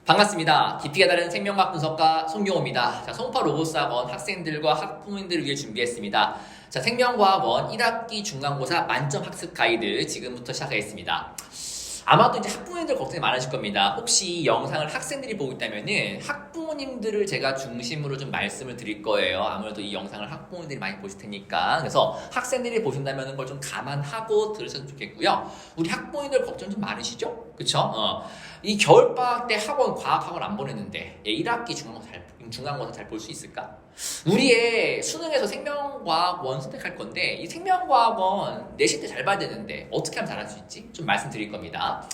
반갑습니다. 깊이가 다른 생명과학 분석가 송경호입니다. 자, 송파 로고스학원 학생들과 학부모님들을 위해 준비했습니다. 자, 생명과학원 1학기 중간고사 만점 학습 가이드 지금부터 시작하겠습니다. 아마도 이제 학부모님들 걱정이 많으실 겁니다. 혹시 이 영상을 학생들이 보고 있다면은 학부모님들을 제가 중심으로 좀 말씀을 드릴 거예요. 아무래도 이 영상을 학부모님들이 많이 보실 테니까. 그래서 학생들이 보신다면 그걸 좀 감안하고 들으셨으면 좋겠고요. 우리 학부모님들 걱정 좀 많으시죠? 그쵸? 이 겨울방학 때 과학학원 안 보냈는데 1학기 중간고사 잘 볼 수 있을까? 우리의 수능에서 생명과학원 선택할 건데 이 생명과학원 내신 때 잘 봐야 되는데 어떻게 하면 잘할 수 있지? 좀 말씀드릴 겁니다.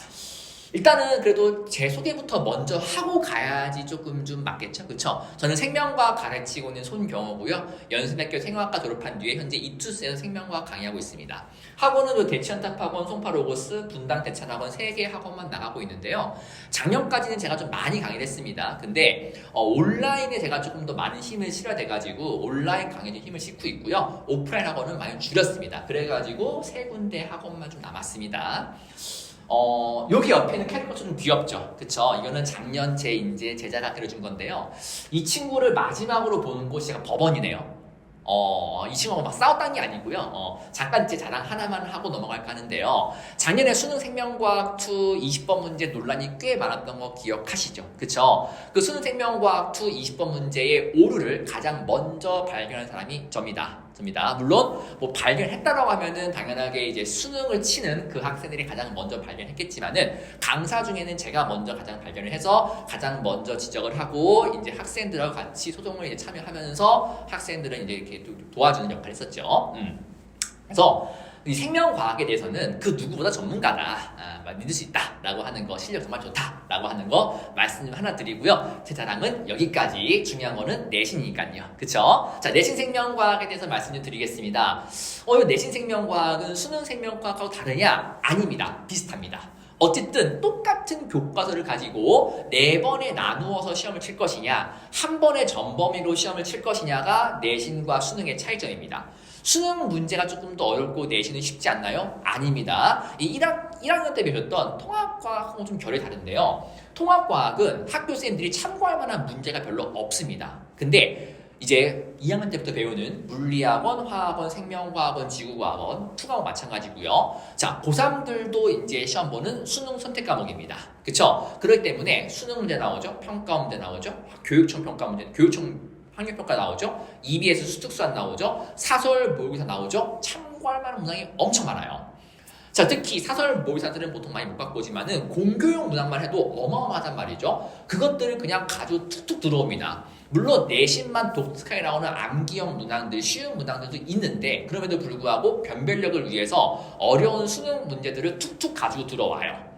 일단은 그래도 제 소개부터 먼저 하고 가야지 조금 좀 맞겠죠? 그쵸? 저는 생명과학 가르치고 있는 손경호고요. 연수대학교 생명학과 졸업한 뒤에 현재 이투스에서 생명과학 강의하고 있습니다. 학원은 대치현탑학원, 송파로고스, 분당 대찬학원 3개 학원만 나가고 있는데요. 작년까지는 제가 좀 많이 강의를 했습니다. 근데 온라인에 제가 조금 더 많은 힘을 실어야 돼가지고 온라인 강의에 힘을 싣고 있고요. 오프라인 학원은 많이 줄였습니다. 그래가지고 3군데 학원만 좀 남았습니다. 여기 옆에는 캐릭터 좀 귀엽죠? 그쵸? 이거는 작년 제 제자가 그려준 건데요. 이 친구를 마지막으로 보는 곳이 제가 법원이네요. 이 친구하고 막 싸웠다는 게 아니고요. 잠깐 제 자랑 하나만 하고 넘어갈까 하는데요. 작년에 수능 생명과학 2 20번 문제 논란이 꽤 많았던 거 기억하시죠? 그쵸? 그 수능 생명과학 2 20번 문제의 오류를 가장 먼저 발견한 사람이 접니다. 물론 뭐 발견했다라고 하면은 당연하게 이제 수능을 치는 그 학생들이 가장 먼저 발견했겠지만은 강사 중에는 제가 먼저 가장 발견을 해서 가장 먼저 지적을 하고 이제 학생들하고 같이 소송을 이제 참여하면서 학생들은 이제 이렇게 도와주는 역할을 했었죠. 그래서 이 생명과학에 대해서는 그 누구보다 전문가다, 믿을 수 있다라고 하는 거, 실력 정말 좋다라고 하는 거 말씀 좀 하나 드리고요. 제 자랑은 여기까지. 중요한 거는 내신이니까요. 그쵸? 자, 내신 생명과학에 대해서 말씀 좀 드리겠습니다. 이 내신 생명과학은 수능 생명과학하고 다르냐? 아닙니다. 비슷합니다. 어쨌든 똑같은 교과서를 가지고 4번에 나누어서 시험을 칠 것이냐, 한 번에 전범위로 시험을 칠 것이냐가 내신과 수능의 차이점입니다. 수능 문제가 조금 더 어렵고 내신은 쉽지 않나요? 아닙니다. 이 1학년 때 배웠던 통합과학하고 좀 결이 다른데요. 통합과학은 학교생들이 참고할 만한 문제가 별로 없습니다. 근데 이제 2학년 때부터 배우는 물리학원, 화학원, 생명과학원, 지구과학원, 투과학원 마찬가지고요. 자, 고3들도 이제 시험 보는 수능 선택 과목입니다. 그쵸? 그렇기 때문에 수능 문제 나오죠? 평가 문제 나오죠? 교육청 평가 문제, 교육청 학력평가 나오죠? EBS 수특수안 나오죠? 사설 모의고사 나오죠? 참고할 만한 문항이 엄청 많아요. 자, 특히 사설 모의사들은 보통 많이 못 갖고 오지만은 공교육 문항만 해도 어마어마하단 말이죠. 그것들은 그냥 가지고 툭툭 들어옵니다. 물론 내신만 독특하게 나오는 암기형 문항들, 쉬운 문항들도 있는데 그럼에도 불구하고 변별력을 위해서 어려운 수능 문제들을 툭툭 가지고 들어와요.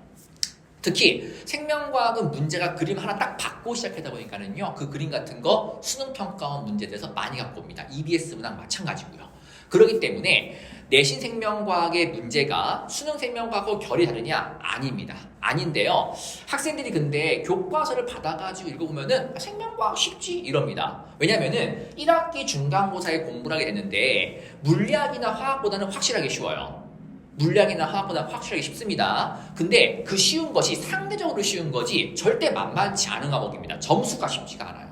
특히 생명과학은 문제가 그림 하나 딱 받고 시작하다 보니까는요, 그 그림 같은 거 수능평가원 문제에서 많이 갖고 옵니다. EBS 문항 마찬가지고요. 그렇기 때문에 내신 생명과학의 문제가 수능 생명과학하고 결이 다르냐? 아닙니다. 아닌데요. 학생들이 근데 교과서를 받아가지고 읽어보면은 생명과학 쉽지? 이럽니다. 왜냐면은 1학기 중간고사에 공부를 하게 됐는데 물리학이나 화학보다는 확실하게 쉬워요. 물리학이나 화학보다 확실하게 쉽습니다. 근데 그 쉬운 것이 상대적으로 쉬운 거지 절대 만만치 않은 과목입니다. 점수가 쉽지가 않아요.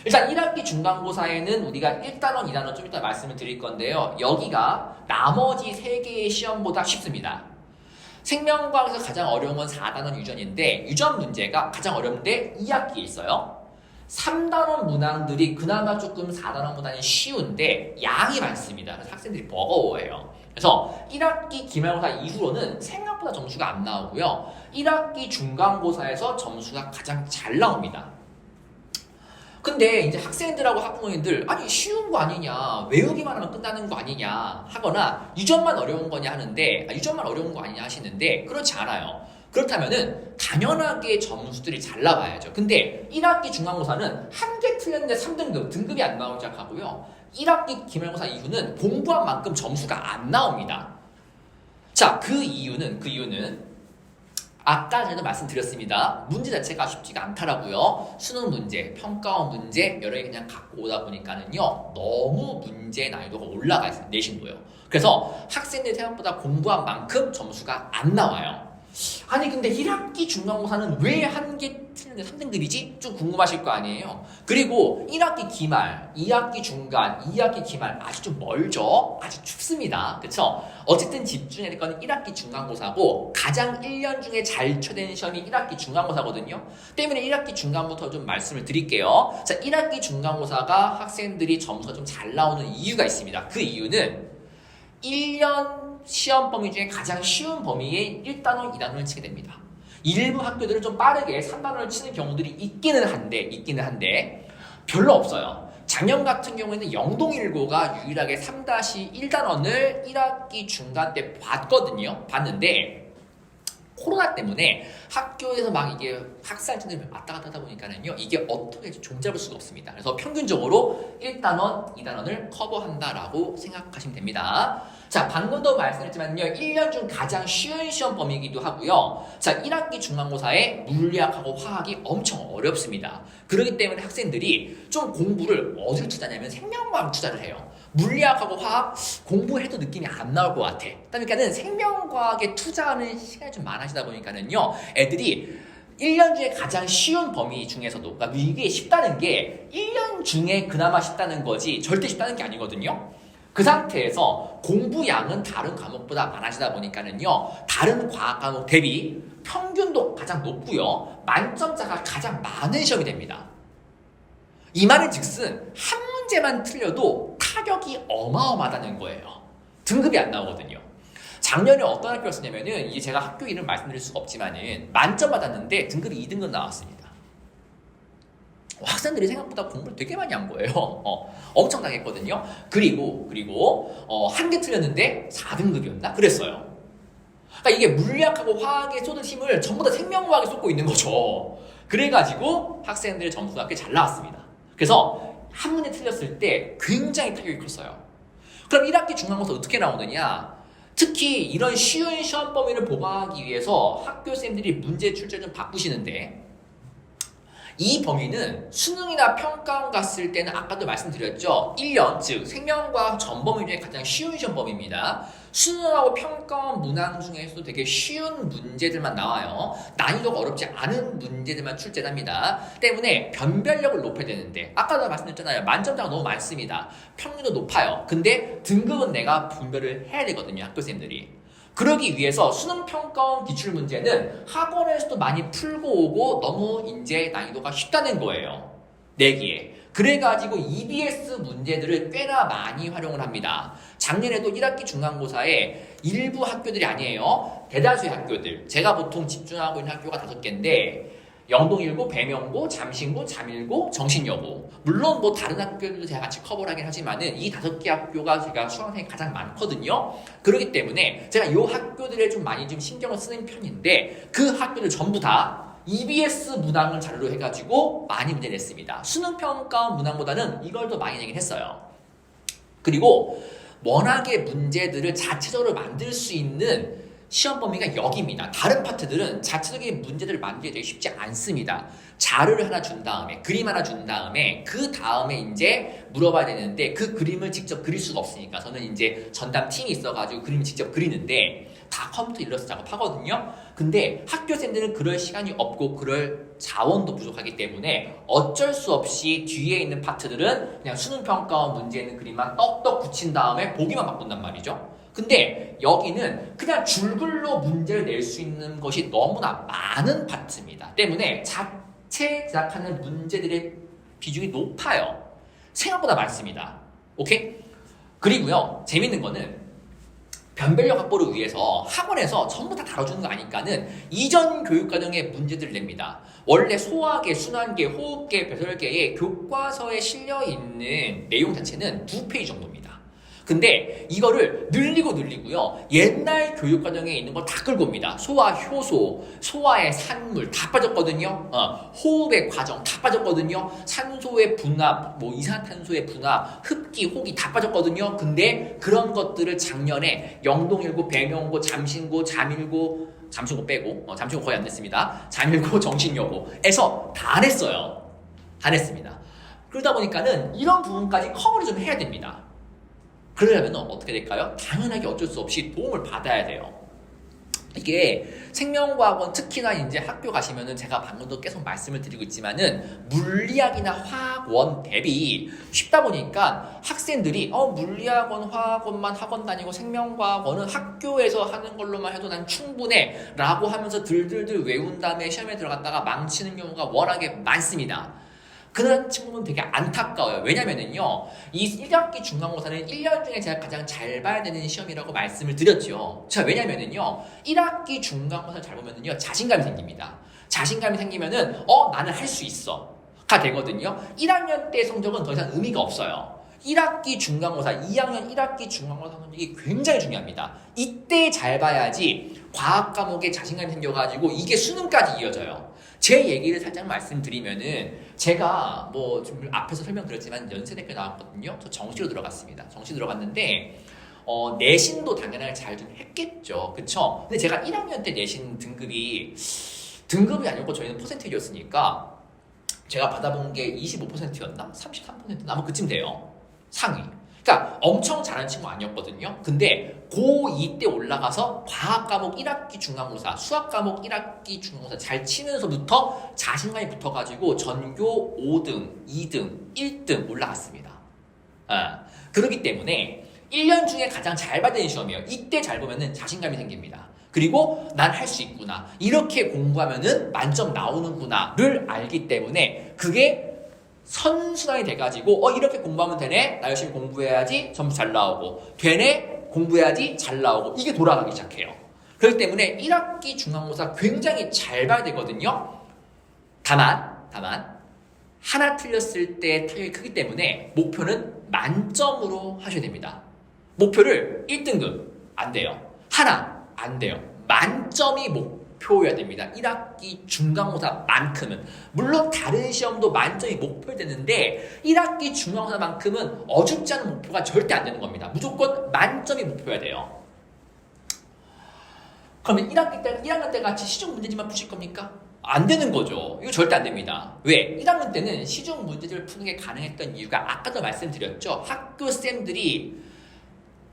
일단 1학기 중간고사에는 우리가 1단원, 2단원 좀 이따 말씀을 드릴 건데요. 여기가 나머지 3개의 시험보다 쉽습니다. 생명과학에서 가장 어려운 건 4단원 유전인데 유전 문제가 가장 어려운데 2학기에 있어요. 3단원 문항들이 그나마 조금 4단원보다는 쉬운데 양이 많습니다. 그래서 학생들이 버거워해요. 그래서 1학기 기말고사 이후로는 생각보다 점수가 안 나오고요. 1학기 중간고사에서 점수가 가장 잘 나옵니다. 근데 이제 학생들하고 학부모님들 아니 쉬운 거 아니냐, 외우기만 하면 끝나는 거 아니냐 하거나 유전만 어려운 거냐 하는데 유전만 어려운 거 아니냐 하시는데 그렇지 않아요. 그렇다면은 당연하게 점수들이 잘 나와야죠. 근데 1학기 중간고사는 한 개 틀렸는데 3등급, 등급이 안 나오기 시작하고요. 1학기 기말고사 이후는 공부한 만큼 점수가 안 나옵니다. 자, 그 이유는 아까 전에 말씀드렸습니다. 문제 자체가 쉽지가 않더라고요. 수능 문제, 평가원 문제 여러 개 그냥 갖고 오다 보니까는요. 너무 문제 난이도가 올라가 있어요. 내신도요. 그래서 학생들이 생각보다 공부한 만큼 점수가 안 나와요. 아니 근데 1학기 중간고사는 왜 한 개 틀렸는데 3등급이지? 좀 궁금하실 거 아니에요. 그리고 1학기 기말, 2학기 중간, 2학기 기말 아직 좀 멀죠? 아직 춥습니다. 그쵸? 어쨌든 집중해야 될 건 1학기 중간고사고 가장 1년 중에 잘 쳐낸 시험이 1학기 중간고사거든요. 때문에 1학기 중간부터 좀 말씀을 드릴게요. 자, 1학기 중간고사가 학생들이 점수가 좀 잘 나오는 이유가 있습니다. 그 이유는 1년 시험 범위 중에 가장 쉬운 범위에 1단원, 2단원을 치게 됩니다. 일부 학교들은 좀 빠르게 3단원을 치는 경우들이 있기는 한데 별로 없어요. 작년 같은 경우에는 영동일고가 유일하게 3-1단원을 1학기 중간 때 봤는데 코로나 때문에 학교에서 막 이게 학생들이 왔다 갔다 하다 보니까는요, 이게 어떻게 종잡을 수가 없습니다. 그래서 평균적으로 1단원, 2단원을 커버한다라고 생각하시면 됩니다. 자, 방금도 말씀드렸지만요, 1년 중 가장 쉬운 시험 범위이기도 하고요. 자, 1학기 중간고사에 물리학하고 화학이 엄청 어렵습니다. 그렇기 때문에 학생들이 좀 공부를 어디를 투자하냐면 생명과학 투자를 해요. 물리학하고 화학 공부해도 느낌이 안 나올 것 같아. 그러니까는 생명과학에 투자하는 시간이 좀 많아지다 보니까는요, 애들이 1년 중에 가장 쉬운 범위 중에서도, 그러니까 이게 쉽다는 게 1년 중에 그나마 쉽다는 거지 절대 쉽다는 게 아니거든요. 그 상태에서 공부량은 다른 과목보다 많아지다 보니까는요, 다른 과학 과목 대비 평균도 가장 높고요, 만점자가 가장 많은 시험이 됩니다. 이 말은 즉슨 한 문제만 틀려도 타격이 어마어마하다는 거예요. 등급이 안 나오거든요. 작년에 어떤 학교였었냐면은, 이게 제가 학교 이름 말씀드릴 수가 없지만은 만점 받았는데 등급이 2등급 나왔습니다. 학생들이 생각보다 공부를 되게 많이 한 거예요. 엄청나게 했거든요. 그리고 한 개 틀렸는데 4등급이었나? 그랬어요. 그러니까 이게 물리학하고 화학에 쏟은 힘을 전부 다 생명과학에 쏟고 있는 거죠. 그래가지고 학생들의 점수가 꽤 잘 나왔습니다. 그래서 한 문제 틀렸을 때 굉장히 타격이 컸어요. 그럼 1학기 중간고사 어떻게 나오느냐? 특히 이런 쉬운 시험 범위를 보강하기 위해서 학교 쌤들이 문제 출제를 좀 바꾸시는데, 이 범위는 수능이나 평가원 갔을 때는 아까도 말씀드렸죠. 1년, 즉 생명과학 전 범위 중에 가장 쉬운 시험 범위입니다. 수능하고 평가원 문항 중에서도 되게 쉬운 문제들만 나와요. 난이도가 어렵지 않은 문제들만 출제를 합니다. 때문에 변별력을 높여야 되는데, 아까도 말씀드렸잖아요. 만점자가 너무 많습니다. 평균도 높아요. 근데 등급은 내가 분별을 해야 되거든요, 학교생들이. 그러기 위해서 수능평가원 기출문제는 학원에서도 많이 풀고 오고 너무 이제 난이도가 쉽다는 거예요. 내기에. 그래가지고 EBS 문제들을 꽤나 많이 활용을 합니다. 작년에도 1학기 중간고사에 일부 학교들이 아니에요. 대다수의 학교들. 제가 보통 집중하고 있는 학교가 5개인데, 영동일고, 배명고, 잠신고, 잠일고, 정신여고. 물론 뭐 다른 학교들도 제가 같이 커버를 하긴 하지만은 이 5개 학교가 제가 수강생이 가장 많거든요. 그렇기 때문에 제가 이 학교들에 좀 많이 좀 신경을 쓰는 편인데, 그 학교들 전부 다 EBS 문항을 자료로 해가지고 많이 문제 냈습니다. 수능평가 문항보다는 이걸 더 많이 내긴 했어요. 그리고 워낙에 문제들을 자체적으로 만들 수 있는 시험 범위가 여기입니다. 다른 파트들은 자체적인 문제들을 만들기 되게 쉽지 않습니다. 자료를 하나 준 다음에, 그림 하나 준 다음에, 그 다음에 이제 물어봐야 되는데, 그 그림을 직접 그릴 수가 없으니까 저는 이제 전담 팀이 있어가지고 그림을 직접 그리는데, 다 컴퓨터 일러스트 작업하거든요. 근데 학교생들은 그럴 시간이 없고 그럴 자원도 부족하기 때문에 어쩔 수 없이 뒤에 있는 파트들은 그냥 수능평가원 문제 있는 그림만 떡떡 붙인 다음에 보기만 바꾼단 말이죠. 근데 여기는 그냥 줄글로 문제를 낼 수 있는 것이 너무나 많은 파트입니다. 때문에 자체 제작하는 문제들의 비중이 높아요. 생각보다 많습니다. 오케이? 그리고요, 재밌는 거는 변별력 확보를 위해서 학원에서 전부 다 다뤄주는 거 아니까는 이전 교육과정의 문제들을 냅니다. 원래 소화계, 순환계, 호흡계, 배설계의 교과서에 실려있는 내용 자체는 2페이지 정도입니다. 근데 이거를 늘리고요. 옛날 교육과정에 있는 거 다 끌고 옵니다. 소화 효소, 소화의 산물 다 빠졌거든요. 호흡의 과정 다 빠졌거든요. 산소의 분압, 뭐 이산탄소의 분압, 흡기, 호기 다 빠졌거든요. 근데 그런 것들을 작년에 영동일고, 배명고, 잠신고, 잠일고 빼고, 잠신고 거의 안 됐습니다. 잠일고, 정신여고에서 다 냈어요. 다 냈습니다. 그러다 보니까는 이런 부분까지 커버를 좀 해야 됩니다. 그러려면 어떻게 될까요? 당연하게 어쩔 수 없이 도움을 받아야 돼요. 이게 생명과학원 특히나 이제 학교 가시면은 제가 방금도 계속 말씀을 드리고 있지만은 물리학이나 화학원 대비 쉽다 보니까 학생들이 물리학원, 화학원만 학원 다니고 생명과학원은 학교에서 하는 걸로만 해도 난 충분해 라고 하면서 들들들 외운 다음에 시험에 들어갔다가 망치는 경우가 워낙에 많습니다. 그런 친구는 되게 안타까워요. 왜냐면은요, 이 1학기 중간고사는 1년 중에 제가 가장 잘 봐야 되는 시험이라고 말씀을 드렸죠. 자, 왜냐면은요, 1학기 중간고사 잘 보면은요, 자신감이 생깁니다. 자신감이 생기면은, 나는 할 수 있어. 가 되거든요. 1학년 때 성적은 더 이상 의미가 없어요. 1학기 중간고사, 2학년 1학기 중간고사 성적이 굉장히 중요합니다. 이때 잘 봐야지 과학 과목에 자신감이 생겨가지고 이게 수능까지 이어져요. 제 얘기를 살짝 말씀드리면은 제가 좀 앞에서 설명드렸지만 연세대학교 나왔거든요. 저 정시로 들어갔습니다. 정시 들어갔는데 내신도 당연하게 잘 좀 했겠죠. 그쵸? 근데 제가 1학년 때 내신 등급이 아니었고 저희는 퍼센테이지였으니까 제가 받아본 게 25%였나? 33%나? 아마 그쯤 돼요. 상위. 그러니까 엄청 잘하는 친구 아니었거든요. 근데 고2 때 올라가서 과학 과목 1학기 중간고사, 수학 과목 1학기 중간고사 잘 치면서부터 자신감이 붙어가지고 전교 5등, 2등, 1등 올라갔습니다. 그렇기 때문에 1년 중에 가장 잘 받는 시험이에요. 이때 잘 보면은 자신감이 생깁니다. 그리고 난 할 수 있구나. 이렇게 공부하면은 만점 나오는구나를 알기 때문에 그게 선순환이 돼가지고 이렇게 공부하면 되네. 나 열심히 공부해야지 점수 잘 나오고 되네. 공부해야지 잘 나오고 이게 돌아가기 시작해요. 그렇기 때문에 1학기 중간고사 굉장히 잘 봐야 되거든요. 다만 하나 틀렸을 때 타격이 크기 때문에 목표는 만점으로 하셔야 됩니다. 목표를 1등급 안 돼요. 하나 안 돼요. 만점이 목표여야 됩니다. 1학기 중간고사만큼은. 물론 다른 시험도 만점이 목표되는데 1학기 중간고사만큼은 어줍지 않은 목표가 절대 안 되는 겁니다. 무조건 만점이 목표여야 돼요. 그러면 1학년 때 같이 시중 문제집만 푸실 겁니까? 안 되는 거죠. 이거 절대 안 됩니다. 왜? 1학년 때는 시중 문제집을 푸는 게 가능했던 이유가 아까도 말씀드렸죠. 학교 쌤들이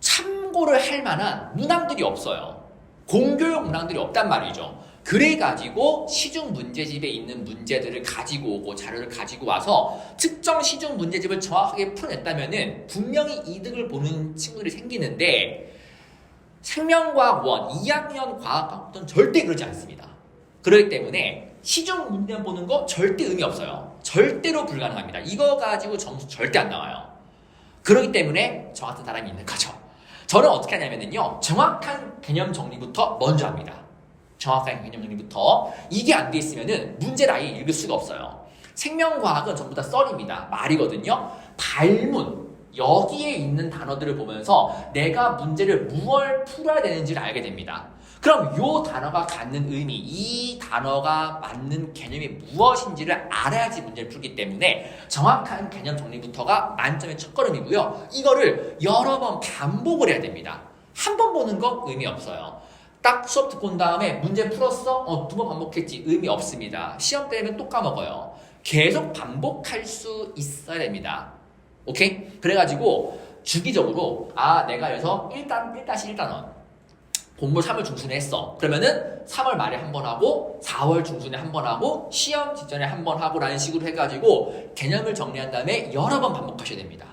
참고를 할 만한 문항들이 없어요. 공교육 문항들이 없단 말이죠. 그래가지고 시중 문제집에 있는 문제들을 가지고 오고 자료를 가지고 와서 특정 시중 문제집을 정확하게 풀어냈다면은 분명히 이득을 보는 친구들이 생기는데 생명과학 1, 2학년 과학과학부터는 절대 그러지 않습니다. 그렇기 때문에 시중 문제 보는 거 절대 의미 없어요. 절대로 불가능합니다. 이거 가지고 점수 절대 안 나와요. 그렇기 때문에 저 같은 사람이 있는 거죠. 저는 어떻게 하냐면요. 정확한 개념 정리부터 먼저 합니다. 정확한 개념 정리부터. 이게 안 돼 있으면은 문제를 아예 읽을 수가 없어요. 생명과학은 전부 다 썰입니다. 말이거든요. 발문. 여기에 있는 단어들을 보면서 내가 문제를 무얼 풀어야 되는지를 알게 됩니다. 그럼 이 단어가 갖는 의미, 이 단어가 맞는 개념이 무엇인지를 알아야지 문제를 풀기 때문에 정확한 개념 정리부터가 만점의 첫걸음이고요. 이거를 여러 번 반복을 해야 됩니다. 한 번 보는 거 의미 없어요. 딱 수업 듣고 온 다음에 문제 풀었어? 2번 반복했지. 의미 없습니다. 시험 때면 또 까먹어요. 계속 반복할 수 있어야 됩니다. 오케이? 그래가지고 주기적으로 내가 여기서 1-1단원 공부를 3월 중순에 했어. 그러면은 3월 말에 한 번 하고 4월 중순에 한 번 하고 시험 직전에 한 번 하고 라는 식으로 해가지고 개념을 정리한 다음에 여러 번 반복하셔야 됩니다.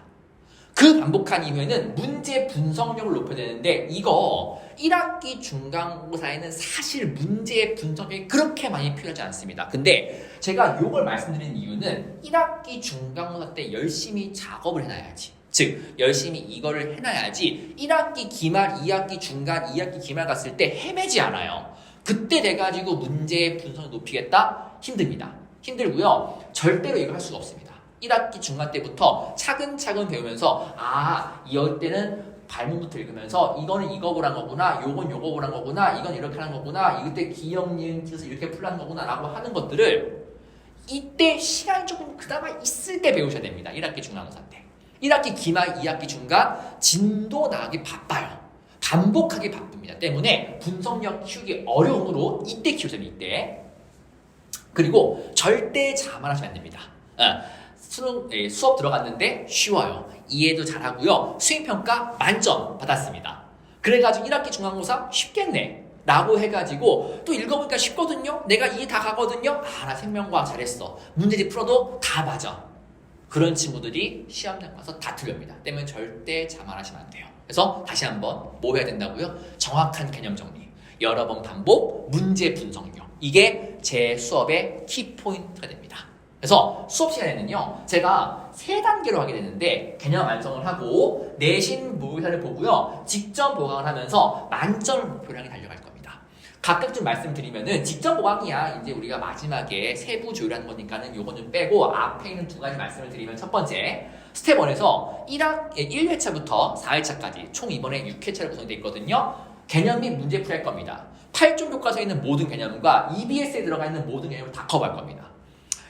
그 반복한 이후에는 문제 분석력을 높여야 되는데 이거 1학기 중간고사에는 사실 문제의 분석력이 그렇게 많이 필요하지 않습니다. 근데 제가 이걸 말씀드리는 이유는 1학기 중간고사 때 열심히 작업을 해놔야지. 즉 열심히 이거를 해놔야지 1학기 기말, 2학기 중간, 2학기 기말 갔을 때 헤매지 않아요. 그때 돼가지고 문제의 분석을 높이겠다? 힘듭니다. 힘들고요. 절대로 이걸 할 수가 없습니다. 1학기 중간 때부터 차근차근 배우면서 이럴 때는 발문부터 읽으면서 이거는 이거 보란 거구나, 요건 요거 보란 거구나, 이건 이렇게 하는 거구나, 이때 기억, 니은, 기서 이렇게 풀라는 거구나 라고 하는 것들을 이때 시간이 조금 그나마 있을 때 배우셔야 됩니다. 1학기 중간고사 때. 1학기 기말, 2학기 중간 진도 나가기 바빠요. 반복하기 바쁩니다. 때문에 분석력 키우기 어려움으로 이때 키우세요. 이때. 그리고 절대 자만하시면 안 됩니다. 수업 들어갔는데 쉬워요. 이해도 잘하고요. 수행평가 만점 받았습니다. 그래가지고 1학기 중간고사 쉽겠네. 라고 해가지고 또 읽어보니까 쉽거든요. 내가 이해 다 가거든요. 아, 나 생명과학 잘했어. 문제집 풀어도 다 맞아. 그런 친구들이 시험장 가서 다 틀립니다. 때문에 절대 자만하시면 안 돼요. 그래서 다시 한번 뭐 해야 된다고요? 정확한 개념 정리, 여러 번 반복, 문제 분석력. 이게 제 수업의 키포인트가 됩니다. 그래서 수업 시간에는요, 제가 세 단계로 하게 되는데 개념 완성을 하고 내신 모의사를 보고요, 직접 보강을 하면서 만점을 목표로 향해 달려갈 겁니다. 각각 좀 말씀드리면은 직접 보강이야 이제 우리가 마지막에 세부 조율하는 거니까는 요건 좀 빼고 앞에 있는 두 가지 말씀을 드리면, 첫 번째 스텝 1에서 1회차부터 4회차까지 총 이번에 6회차로 구성되어 있거든요. 개념 및 문제풀이 할 겁니다. 8종 교과서에 있는 모든 개념과 EBS에 들어가 있는 모든 개념을 다 커버할 겁니다.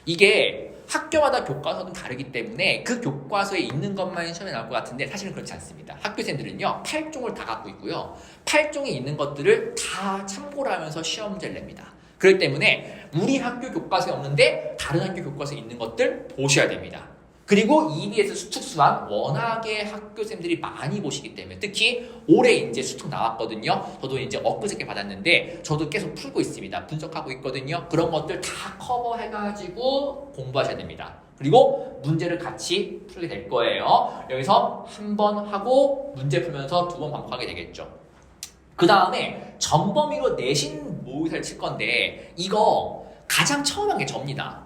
이게 학교마다 교과서는 다르기 때문에 그 교과서에 있는 것만 시험에 나올 것 같은데 사실은 그렇지 않습니다. 학교생들은요 8종을 다 갖고 있고요, 8종에 있는 것들을 다 참고를 하면서 시험 문제를 냅니다. 그렇기 때문에 우리 학교 교과서에 없는데 다른 학교 교과서에 있는 것들 보셔야 됩니다. 그리고 EBS 수특수학 워낙에 학교생들이 많이 보시기 때문에, 특히 올해 이제 수특 나왔거든요. 저도 이제 엊그저께 받았는데 저도 계속 풀고 있습니다. 분석하고 있거든요. 그런 것들 다 커버해가지고 공부하셔야 됩니다. 그리고 문제를 같이 풀게 될 거예요. 여기서 한 번 하고 문제 풀면서 두 번 반복하게 되겠죠. 그 다음에 전범위로 내신 모의사를 칠 건데 이거 가장 처음 한 게 접니다.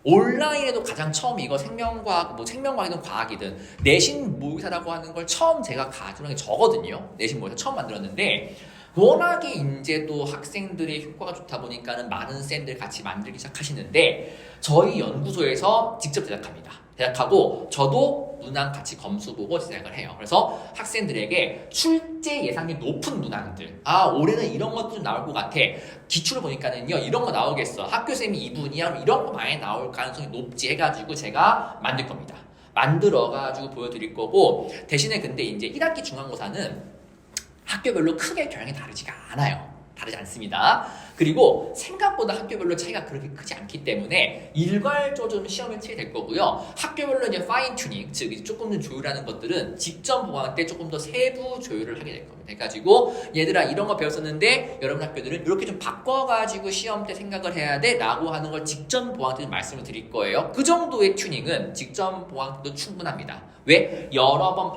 온라인에도 가장 처음 이거 생명과학, 뭐 생명과학이든 과학이든 내신 모의사라고 하는 걸 처음 제가 가져온 게 저거든요. 내신 모의사 처음 만들었는데 워낙에 이제 또 학생들의 효과가 좋다 보니까는 많은 쌤들 같이 만들기 시작하시는데 저희 연구소에서 직접 제작합니다. 제작하고 저도 문항 같이 검수 보고 제작을 해요. 그래서 학생들에게 출제 예상이 높은 문항들, 아 올해는 이런 것도 좀 나올 것 같아, 기출을 보니까는요 이런 거 나오겠어, 학교쌤이 이분이야, 이런 거 많이 나올 가능성이 높지 해가지고 제가 만들 겁니다. 만들어가지고 보여드릴 거고, 대신에 근데 이제 1학기 중간고사는 학교별로 크게 경향이 다르지가 않아요. 다르지 않습니다. 그리고 생각보다 학교별로 차이가 그렇게 크지 않기 때문에 일괄적으로 좀 시험을 치게 될 거고요. 학교별로 이제 파인 튜닝, 즉 조금 더 조율하는 것들은 직접 보강할 때 조금 더 세부 조율을 하게 될 겁니다. 그래가지고 얘들아 이런 거 배웠었는데 여러분 학교들은 이렇게 좀 바꿔가지고 시험 때 생각을 해야 돼 라고 하는 걸 직접 보강 때 좀 말씀을 드릴 거예요. 그 정도의 튜닝은 직접 보강 때도 충분합니다. 왜? 여러 번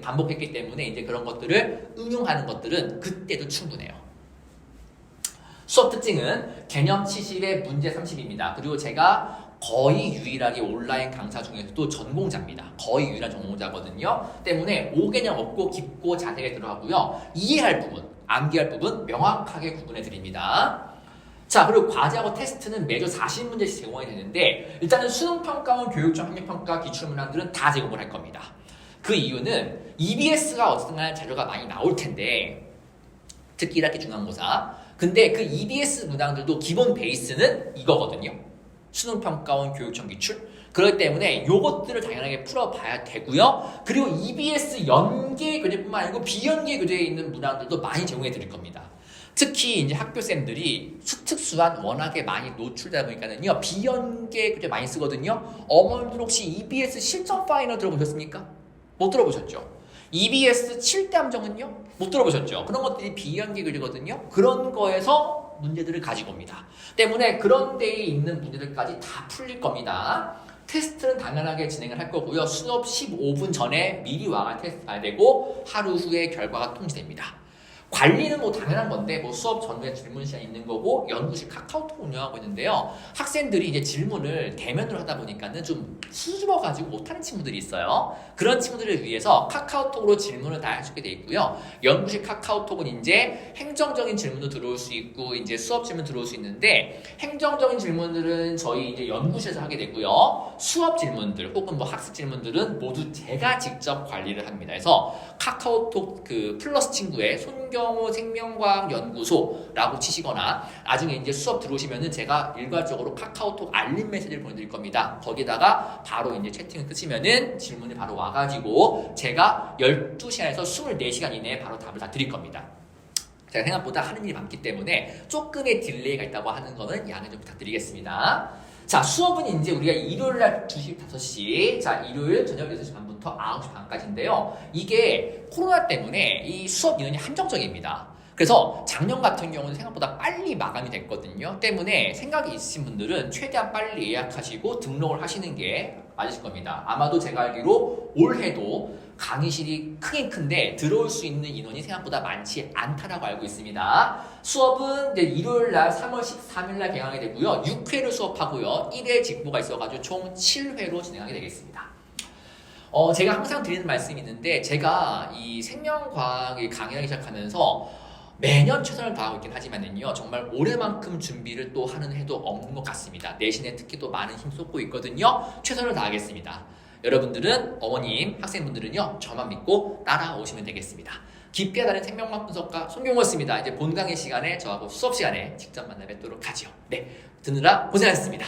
반복했기 때문에 이제 그런 것들을 응용하는 것들은 그때도 충분해요. 수업 특징은 개념 70에 문제 30입니다. 그리고 제가 거의 유일하게 온라인 강사 중에서도 전공자입니다. 거의 유일한 전공자거든요. 때문에 5개념 없고 깊고 자세하게 들어가고요. 이해할 부분, 암기할 부분 명확하게 구분해 드립니다. 자, 그리고 과제하고 테스트는 매주 40문제씩 제공이 되는데 일단은 수능평가원, 교육청 학력평가, 기출문항들은 다 제공을 할 겁니다. 그 이유는 EBS가 어쨌든 간에 자료가 많이 나올 텐데, 특히 1학기 중간고사, 근데 그 EBS 문항들도 기본 베이스는 이거거든요. 수능평가원, 교육청 기출. 그렇기 때문에 요것들을 당연하게 풀어봐야 되고요. 그리고 EBS 연계 교재뿐만 아니고 비연계 교재에 있는 문항들도 많이 제공해 드릴 겁니다. 특히 이제 학교생들이 수특수한 워낙에 많이 노출되다 보니까는요, 비연계 교재 많이 쓰거든요. 어머님들 혹시 EBS 실전 파이널 들어보셨습니까? 못 들어보셨죠? EBS 7대 함정은요? 못 들어보셨죠? 그런 것들이 비연계 교재거든요. 그런 거에서 문제들을 가지고 옵니다. 때문에 그런 데에 있는 문제들까지 다 풀릴 겁니다. 테스트는 당연하게 진행을 할 거고요. 수업 15분 전에 미리 와가 테스트 가야 되고 하루 후에 결과가 통지됩니다. 관리는 뭐 당연한 건데 뭐 수업 전후에 질문 시간이 있는 거고 연구실 카카오톡 운영하고 있는데요. 학생들이 이제 질문을 대면으로 하다 보니까는 좀 수줍어가지고 못하는 친구들이 있어요. 그런 친구들을 위해서 카카오톡으로 질문을 다 할 수 있게 돼 있고요. 연구실 카카오톡은 이제 행정적인 질문도 들어올 수 있고 이제 수업 질문 들어올 수 있는데, 행정적인 질문들은 저희 이제 연구실에서 하게 되고요. 수업 질문들 혹은 뭐 학습 질문들은 모두 제가 직접 관리를 합니다. 그래서 카카오톡 그 플러스 친구에 손경호 생명과학 연구소라고 치시거나 나중에 이제 수업 들어오시면은 제가 일괄적으로 카카오톡 알림 메시지를 보내드릴 겁니다. 거기다가 바로 이제 채팅을 끄시면은 질문이 바로 와가지고 제가 12시간에서 24시간 이내에 바로 답을 다 드릴 겁니다. 제가 생각보다 하는 일이 많기 때문에 조금의 딜레이가 있다고 하는 거는 양해 좀 부탁드리겠습니다. 자, 수업은 이제 우리가 일요일날 2시, 5시, 자, 일요일 저녁 6시 반부터 9시 반까지인데요. 이게 코로나 때문에 이 수업 인원이 한정적입니다. 그래서 작년 같은 경우는 생각보다 빨리 마감이 됐거든요. 때문에 생각이 있으신 분들은 최대한 빨리 예약하시고 등록을 하시는 게 맞으실 겁니다. 아마도 제가 알기로 올해도 강의실이 크긴 큰데 들어올 수 있는 인원이 생각보다 많지 않다라고 알고 있습니다. 수업은 이제 일요일 날 3월 13일 날 개강이 되고요. 6회를 수업하고요. 1회 직보가 있어가지고 총 7회로 진행하게 되겠습니다. 제가 항상 드리는 말씀이 있는데 제가 이 생명과학을 강의하기 시작하면서 매년 최선을 다하고 있긴 하지만은요, 정말 올해만큼 준비를 또 하는 해도 없는 것 같습니다. 내신에 특히 또 많은 힘 쏟고 있거든요. 최선을 다하겠습니다. 여러분들은, 어머님, 학생분들은요, 저만 믿고 따라오시면 되겠습니다. 깊이에 다른 생명과학 분석가 송경호였습니다. 이제 본 강의 시간에 저하고 수업 시간에 직접 만나 뵙도록 하죠. 네, 듣느라 고생하셨습니다.